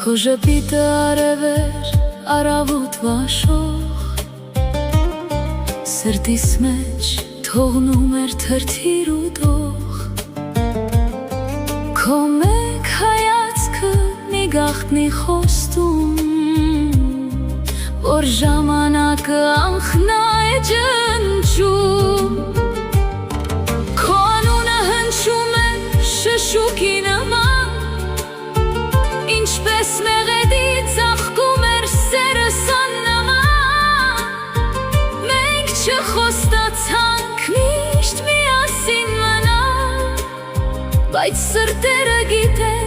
Քո ժպիտը արևեր արավոտ վաշող, սրտիս մեջ թողնում էր թրթիր ու դող, քո մեկ հայացքը մի գաղտնի խոստում, որ ժամանակը անխնա է ջնջում, քո անունը հնչում է շշուկի նման, ինչպես մեղեդի ծաղկում էր սերս աննման, մենք չխոստացանք միշտ միասին մնալ, բայց սրտերը գիտեն